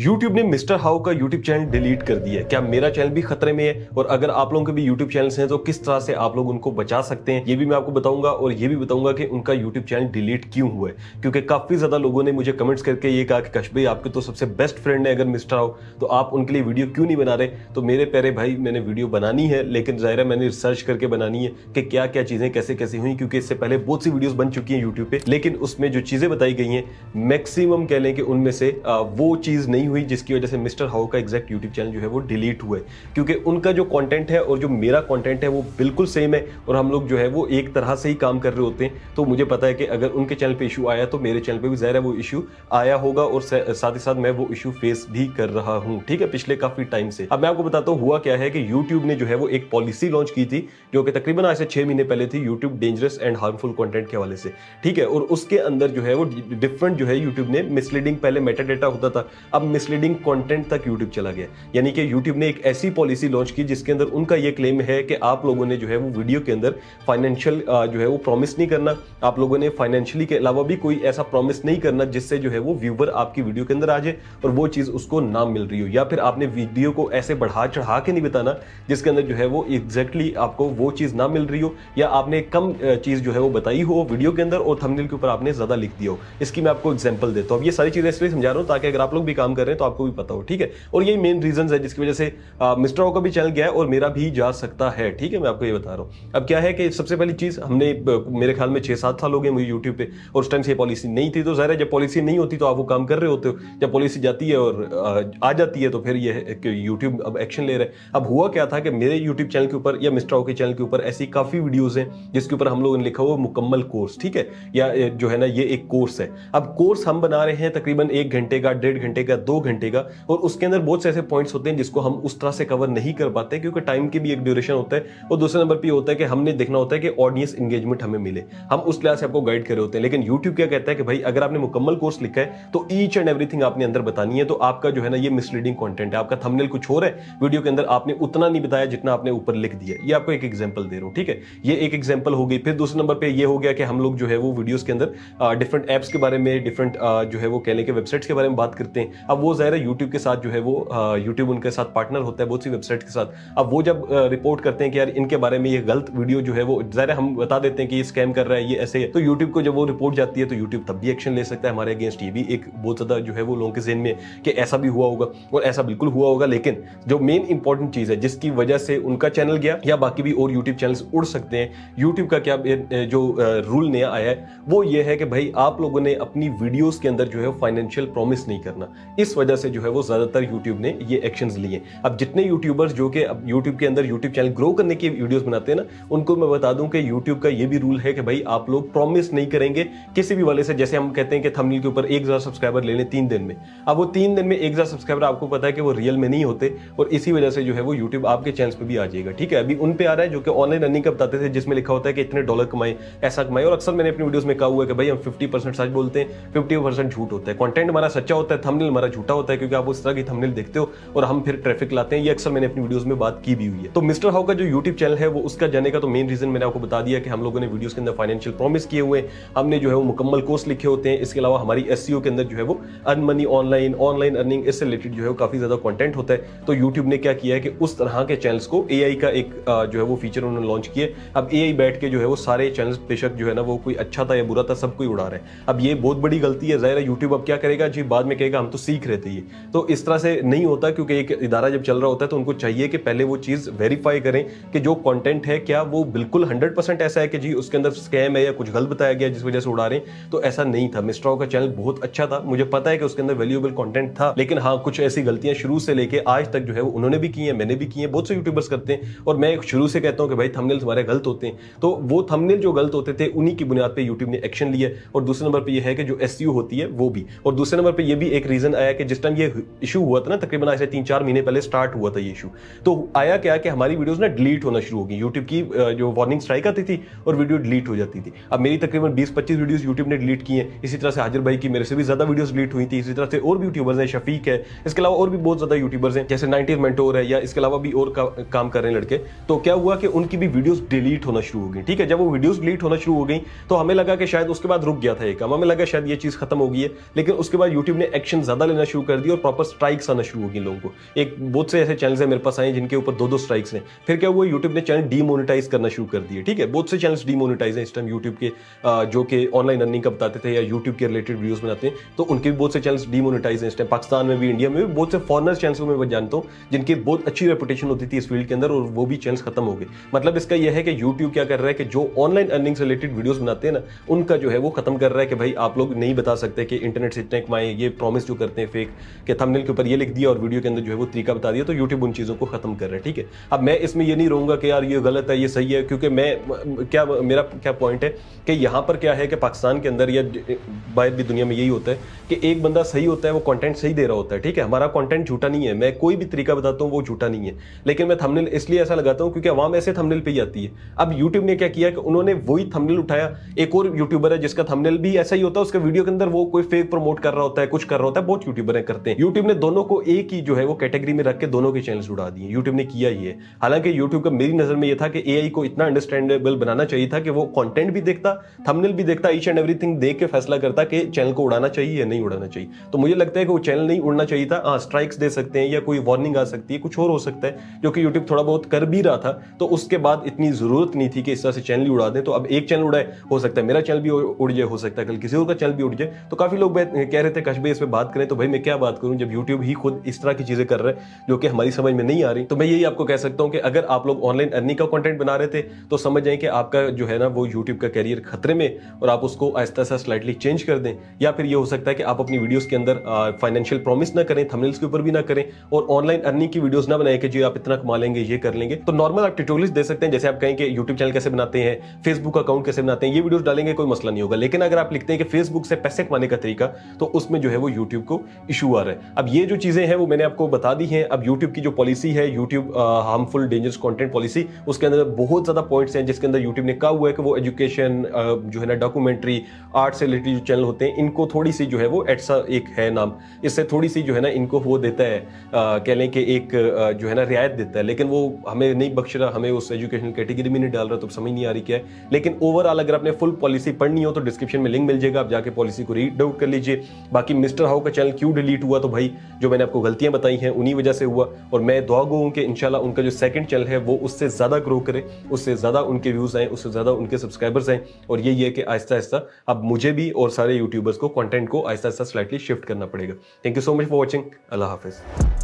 YouTube ने mister how का YouTube channel delete कर दिया है। क्या मेरा चैनल भी खतरे में है? और अगर आप लोगों के भी YouTube चैनल्स हैं तो किस तरह से आप लोग उनको बचा सकते हैं, ये भी मैं आपको बताऊंगा। और ये भी बताऊंगा कि उनका YouTube चैनल डिलीट क्यों हुआ है, क्योंकि काफी ज्यादा लोगों ने मुझे कमेंट्स करके ये कहा कि कश भाई आपके तो सबसे बेस्ट फ्रेंड है अगर मिस्टर हाउ, तो आप उनके लिए वीडियो क्यों नहीं बना रहे। तो मेरे प्यारे भाई, मैंने वीडियो बनानी है, लेकिन जाहिर है मैंने रिसर्च करके बनानी है कि क्या क्या चीजें कैसे कैसे हुई, क्योंकि इससे पहले बहुत सी वीडियोस बन चुकी हैं यूट्यूब पे, लेकिन उसमें जो चीजें बताई गई हैं मैक्सिमम कह लें कि उनमें से वो चीज नहीं हुई जिसकी वजह से मिस्टर हाउ का एग्जैक्ट यूट्यूब चैनल जो है वो डिलीट हुआ है। क्योंकि उनका जो कंटेंट है और जो मेरा कंटेंट है वो बिल्कुल सेम है, और हम लोग जो है वो एक तरह से ही काम कर रहे होते हैं। तो मुझे पता है कि अगर उनके चैनल पे इशू आया तो मेरे चैनल पे भी ज़ाहिर है वो इशू आया होगा, और साथ ही साथ मैं वो इशू फेस भी कर रहा हूं, ठीक है, पिछले काफी टाइम से। अब मैं आपको बताता हूं हुआ क्या है कि यूट्यूब ने जो है वो एक पॉलिसी लॉन्च की थी, जो कि तकरीबन आज से 6 महीने पहले थी, YouTube dangerous and harmful content के हवाले से, ठीक है। और उसके अंदर जो है वो डिफरेंट जो है यूट्यूब ने मिसलीडिंग, पहले मेटा डेटा होता था, अब मिसलीडिंग कंटेंट तक यूट्यूब चला गया। यानी कि यूट्यूब ने एक ऐसी पॉलिसी लॉन्च की जिसके अंदर उनका ये क्लेम है कि आप लोगों ने जो है वो वीडियो के अंदर फाइनेंशियल जो है वो प्रॉमिस नहीं करना, आप लोगों ने फाइनेंशियली के अलावा भी कोई ऐसा प्रॉमिस नहीं करना जिससे जो है वो व्यूवर आपकी वीडियो के अंदर आ जाए और वो चीज उसको ना मिल रही हो। या फिर आपने वीडियो को ऐसे बढ़ा चढ़ा के नहीं बताना जिसके अंदर जो है वो एग्जैक्टली आपको वो चीज ना मिल रही हो, या आपने कम चीज जो है वो बताई हो वीडियो के अंदर और थंबनेल के ऊपर आपने ज्यादा लिख दिया हो। इसकी मैं आपको एग्जांपल देता हूं। अब ये सारी चीजें इसलिए समझा रहा हूं ताकि अगर आप लोग भी काम कर रहे हैं तो आपको भी पता हो, ठीक है। और यही मेन रीजन है जिसकी वजह से मिस्टर हाउ का भी चैनल गया है और मेरा भी जा सकता है, ठीक है। मैं आपको ये बता रहा हूं। अब क्या है कि सबसे पहली चीज, हमने मेरे ख्याल में 6-7 साल हो गए मुझे यूट्यूब पे, और उस टाइम से पॉलिसी नहीं थी। तो जाहिर है जब पॉलिसी नहीं होती तो आप वो काम कर रहे होते हो, जब पॉलिसी जाती है और आ जाती है तो फिर ये यूट्यूब अब एक्शन ले रहा है। अब हुआ क्या था कि मेरे यूट्यूब चैनल के ऊपर या मिस्टर हाउ के चैनल के ऊपर ऐसी काफी वीडियोस हैं जिसके ऊपर हम लोगों ने लिखा हुआ मुकम्मल कोर्स, ठीक है, या जो है ना ये एक कोर्स है। अब कोर्स हम बना रहे हैं तकरीबन 1 घंटे का, 1.5 घंटे का, 2 घंटे का, और उसके अंदर बहुत से ऐसे पॉइंट्स होते हैं जिसको हम उस तरह से कवर नहीं कर पाते क्योंकि टाइम की भी एक ड्यूरेशन होता है। और दूसरे नंबर पे होता है कि हमने देखना होता है कि ऑडियंस एंगेजमेंट हमें मिले, हम उस लिहाज से आपको गाइड कर रहे होते हैं। लेकिन यूट्यूब क्या कहता है कि भाई अगर आपने मुकम्मल कोर्स लिखा है तो ईच एंड एवरीथिंग आपने अंदर बतानी है। तो आपका जो है ना ये मिसलीडिंग कंटेंट है, आपका थंबनेल कुछ और है, वीडियो के अंदर आपने उतना नहीं बताया जितना आपने ऊपर लिख दिया। ये आपको एक एग्जांपल दे रहा हूं, ठीक है, ये एक एग्जांपल हो गई। फिर दूसरे नंबर पे ये हो गया कि हम लोग जो है वो वीडियोस के अंदर डिफरेंट एप्स के बारे में, डिफरेंट जो है वो कह लें कि वेबसाइट्स के बारे में बात करते हैं। अब वो जाहिर है यूट्यूब के साथ जो है वो यूट्यूब उनके साथ पार्टनर होता है बहुत सी वेबसाइट के साथ। अब वो जब रिपोर्ट करते हैं कि यार इनके बारे में ये गलत वीडियो जो है वो, जाहिर है हम बता देते हैं कि ये स्कैम कर रहा है, ये ऐसे है, तो यूट्यूब को जब वो रिपोर्ट जाती है तो यूट्यूब तब भी एक्शन ले सकता है हमारे अगेंस्ट। ये भी एक बहुत ज्यादा जो है वो लोगों के ज़हन में कि ऐसा भी हुआ होगा और ऐसा बिल्कुल हुआ होगा। लेकिन जो मेन इंपॉर्टेंट चीज है जिसकी वजह से उनका चैनल गया या बाकी भी और यूट्यूब चैनल्स उड़ सकते हैं, यूट्यूब का क्या जो रूल नया आया है वो ये है कि भाई आप लोगों ने अपनी वीडियोस के अंदर जो है फाइनेंशियल प्रॉमिस नहीं करना। इस वजह से जो है वो ज्यादातर यूट्यूब ने ये एक्शंस लिए। अब जितने यूट्यूबर्स जो कि अब यूट्यूब के अंदर यूट्यूब चैनल ग्रो करने की वीडियोस बनाते हैं ना, उनको मैं बता दूं कि यूट्यूब का ये भी रूल है कि भाई आप लोग प्रॉमिस नहीं करेंगे किसी भी वाले से। जैसे हम कहते हैं कि थंबनेल के ऊपर 1000 सब्सक्राइबर ले लें 3 दिन में, अब वो 3 दिन में 1000 सब्सक्राइबर आपको पता है कि वो रियल में नहीं होते, और इसी वजह से जो है वो यूट्यूब आपके चैनल पे भी आ जाएगा, ठीक है। अभी उन पे आ रहा है जो कि ऑनलाइन अर्निंग का बताते थे, जिसमें लिखा होता है कि इतने डॉलर कमाए, ऐसा कमाए। और अक्सर मैंने अपनी वीडियोस में कहा हुआ है कि भाई हम 50% सच बोलते हैं, 50% झूठ होता है। कंटेंट हमारा सच्चा होता है, थंबनेल हमारा झूठा होता है, क्योंकि आप उस तरह की थंबनेल देखते हो और हम फिर ट्रैफिक लाते हैं। ये अक्सर मैंने अपनी वीडियोस में बात की भी हुई है। तो मिस्टर हाउ का जो यूट्यूब चैनल है वो उसका जाने का तो मेन रीजन मैंने आपको बता दिया कि हम लोगों ने वीडियोस के अंदर फाइनेंशियल प्रॉमिस किए हुए, हमने जो है वो मुकम्मल कोर्स लिखे होते हैं। इसके अलावा हमारी एसईओ के अंदर जो है वो अर्न मनी ऑनलाइन अर्निंग, इससे रिलेटेड जो है वो काफी ज्यादा कंटेंट होता है। तो यूट्यूब ने क्या किया है कि उस तरह के चैनल्स को एआई का एक जो है वो फीचर उन्होंने लॉन्च किया। अब एआई बैठ के जो है वो सारे चैनल्स, बेशक जो है ना वो कोई अच्छा था या बुरा था, सब कोई उड़ा रहे हैं। अब ये बहुत बड़ी गलती है। जाहिर है यूट्यूब अब क्या करेगा जी, बाद में कहेगा हम तो सीख रहे थे। ये तो इस तरह से नहीं होता, क्योंकि एक इदारा जब चल रहा होता है तो उनको चाहिए कि पहले वो चीज वेरीफाई करें कि जो कंटेंट है क्या वो बिल्कुल 100% ऐसा है कि जी उसके अंदर स्कैम है या कुछ गलत बताया गया जिस वजह से उड़ा रहे हैं। तो ऐसा नहीं था। मिस्टर हाउ का चैनल बहुत अच्छा था, मुझे पता है कि उसके अंदर वैल्यूएबल कंटेंट था, लेकिन हाँ कुछ ऐसी गलतियां शुरू से लेके आज तक जो है वो उन्होंने भी की है, मैंने भी की है, बहुत से यूट्यूबर्स करते हैं। और मैं शुरू से कहता हूं कि भाई थंबनेल्स हमारे गलत होते हैं, तो वो थंबनेल जो गलत होते थे उन्हीं की बुनियाद पे यूट्यूब ने एक्शन लिया। और दूसरे नंबर पे ये है कि जो एसईओ होती है वो भी। और दूसरे नंबर पे ये भी एक रीजन आया कि जिस टाइम ये इशू हुआ था ना, तकरीबन आज से 3-4 महीने पहले स्टार्ट हुआ था ये इशू, तो आया क्या कि हमारी वीडियोस ना डिलीट होना शुरू हो गई। यूट्यूब की जो वार्निंग स्ट्राइक आती थी और वीडियो डिलीट हो जाती थी। अब मेरी तकरीबन 20-25 वीडियोस यूट्यूब ने डिलीट की हैं। इसी तरह से हाजिर भाई की मेरे से भी ज्यादा वीडियोस डिलीट हुई थी। इसी तरह से और भी यूट्यूबर्स हैं, शफीक है, इसके अलावा और भी बहुत ज्यादा यूट्यूबर्स हैं, जैसे 90s मेंटोर है, या इसके अलावा भी और काम कर रहे हैं लड़के। तो क्या हुआ कि उनकी भी वीडियोस डिलीट होना शुरू हो गई, ठीक है। जब वो वीडियोस डिलीट होना शुरू हो गई तो हमें लगा कि शायद उसके बाद रुक गया था ये काम, हमें लगा शायद ये चीज खत्म हो गई है। लेकिन उसके बाद यूट्यूब ने एक्शन ज्यादा लेना शुरू कर दिया और प्रॉपर स्ट्राइक्स आना शुरू हो गई लोगों को। एक बहुत से ऐसे चैनल्स हैं मेरे पास आए जिनके ऊपर 2-2 स्ट्राइक्स हैं। फिर क्या हुआ, यूट्यूब ने चैनल डीमोनेटाइज करना शुरू कर दिए। ठीक है, बहुत से चैनल्स डीमोनेटाइज हैं इस टाइम यूट्यूब के, जो कि ऑनलाइन अर्निंग का बताते थे या यूट्यूब के रिलेटेड वीडियोस बनाते हैं, तो उनके भी बहुत से चैनल्स डीमोनेटाइज हैं इस टाइम। पाकिस्तान में भी, इंडिया में भी बहुत से फॉरेनर चैनल्स को मैं जानता हूँ जिनकी बहुत अच्छी रेपुटेशन होती थी इस फील्ड के अंदर, और वो भी चैनल्स खत्म हो गए। मतलब इसका यह है कि यूट्यूब क्या कर रहा है कि जो ऑनलाइन अर्निंग से रिलेटेड वीडियोस बनाते हैं ना, उनका जो है वो खत्म कर रहा है कि भाई आप लोग नहीं बता सकते कि इंटरनेट से इतने कमाएं, ये प्रॉमिस जो करते हैं फेक कि थंबनेल के ऊपर ये लिख दिया और वीडियो के अंदर जो है वो तरीका बता दिया, तो यूट्यूब उन चीजों को खत्म कर रहा है। ठीक है, अब मैं इसमें ये नहीं रहूंगा कि यार ये गलत है ये सही है, क्योंकि मैं क्या, मेरा क्या पॉइंट है कि यहाँ पर क्या है कि पाकिस्तान के अंदर या बाहर भी दुनिया में यही होता है कि एक बंदा सही होता है, वो कंटेंट सही दे रहा होता है। ठीक है, हमारा कंटेंट झूठा नहीं है, मैं कोई भी तरीका बताता हूँ वो झूठा नहीं है, लेकिन मैं थंबनेल इसलिए ऐसा लगाता हूँ क्योंकि आवाम ऐसे थंबनेल पे ही आती है। अब यूट्यूब ने क्या किया कि उन्होंने वही थंबनेल उठाया, एक और यूट्यूबर है जिसका थंबनेल भी ऐसा ही होता है, उसके वीडियो के अंदर वो कोई फेक प्रमोट कर रहा होता है, कुछ कर रहा होता है, बहुत यूट्यूबर है करते हैं। यूट्यूब ने दोनों को एक ही जो है वो कैटेगरी में रख के दोनों के चैनल्स उड़ा दिए, यूट्यूब ने किया ही है। हालांकि यूट्यूब का मेरी नजर में यह था कि एआई को इतना अंडरस्टैंडेबल बनाना चाहिए था कि वो कंटेंट भी देखता, थंबनेल भी देखता, ईच एंड एवरीथिंग देख के फैसला करता कि चैनल को उड़ाना चाहिए या नहीं उड़ाना चाहिए। तो मुझे लगता है कि वो चैनल नहीं उड़ना चाहिए था। हाँ, स्ट्राइक्स दे सकते हैं या कोई वार्निंग आ सकती है, कुछ और हो सकता है, जो कि यूट्यूब थोड़ा बहुत कर भी रहा था, तो उसके बाद इतनी जरूरत नहीं थी कि इस तरह से चैनल ही उड़ा दें। तो अब एक चैनल उड़ाए, हो सकता है मेरा चैनल भी उड़ जाए, हो सकता है कल किसी और का चैनल भी उड़ जाए। तो काफी लोग कह रहे थे कश भाई इस पे बात करें, तो भाई मैं क्या बात करूं जब यूट्यूब ही खुद इस तरह की चीजें कर रहा है जो कि हमारी समझ में नहीं आ रही। तो मैं यही आपको कह सकता हूं कि अगर आप लोग ऑनलाइन अर्निंग का कंटेंट बना रहे थे तो समझ जाएं कि आपका जो है ना वो यूट्यूब का कैरियर खतरे में, और आप उसको आहिस्ता आहिस्ता स्लाइटली चेंज कर दें। या फिर ये हो सकता है कि आप अपनी वीडियोस के अंदर फाइनेंशियल प्रॉमिस ना करें, थंबनेल्स के ऊपर भी ना करें, और ऑनलाइन अर्निंग की वीडियोस ना बनाएं कि जी आप इतना कमा लेंगे, ये कर लेंगे। तो नॉर्मल आप ट्यूटोरियल्स दे सकते हैं, जैसे आप कहें कि यूट्यूब चैनल कैसे बनाते हैं, फेसबुक अकाउंट कैसे बनाते हैं, ये वीडियोस डालेंगे, कोई मसला नहीं होगा। लेकिन अगर आप लिखते हैं कि फेसबुक से पैसे कमाने का तरीका, तो उसमें जो है वो यूट्यूब को इशू आ रहा है। अब ये जो चीजें हैं वो मैंने आपको बता दी हैं। अब यूट्यूब की जो पॉलिसी है, YouTube harmful dangerous content policy, उसके अंदर बहुत ज्यादा पॉइंट्स हैं जिसके अंदर यूट्यूब ने कहा हुआ है कि वो एजुकेशन जो है ना, डॉक्यूमेंट्री, आर्ट से रिलेटेड जो चैनल होते हैं, इनको थोड़ी सी जो है वो एटसा एक है नाम, इससे थोड़ी सी जो है ना इनको वो देता है, कह लें कि एक जो है ना रियायत देता है, लेकिन वो हमें नहीं बख्श रहा, हमें उस एजुकेशनल कैटेगरी में नहीं डाल रहा, तो समझ नहीं आ रही क्या है। लेकिन ओवरऑल अगर आपने फुल पॉलिसी पढ़नी हो तो डिस्क्रिप्शन में लिंक मिल जाएगा, आप जाके पॉलिसी को रीड आउट कर लीजिए। बाकी मिस्टर हाउ का चैनल क्यों डिलीट हुआ, तो भाई जो मैंने आपको गलतियां बताई हैं उन्हीं वजह से हुआ, और मैं दुआ गो हूं कि इंशाल्लाह उनका जो सेकंड चैनल है वो उससे ज्यादा ग्रो करे, उससे ज्यादा उनके व्यूज आए, उससे ज्यादा उनके सब्सक्राइबर्स आए। और यही है कि आहिस्ता आहिस्ता अब मुझे भी और सारे यूट्यूबर्स को कंटेंट को आहिस्ता आहिस्ता स्लाइटली शिफ्ट करना पड़ेगा। Thank you so much for watching. Allah Hafiz.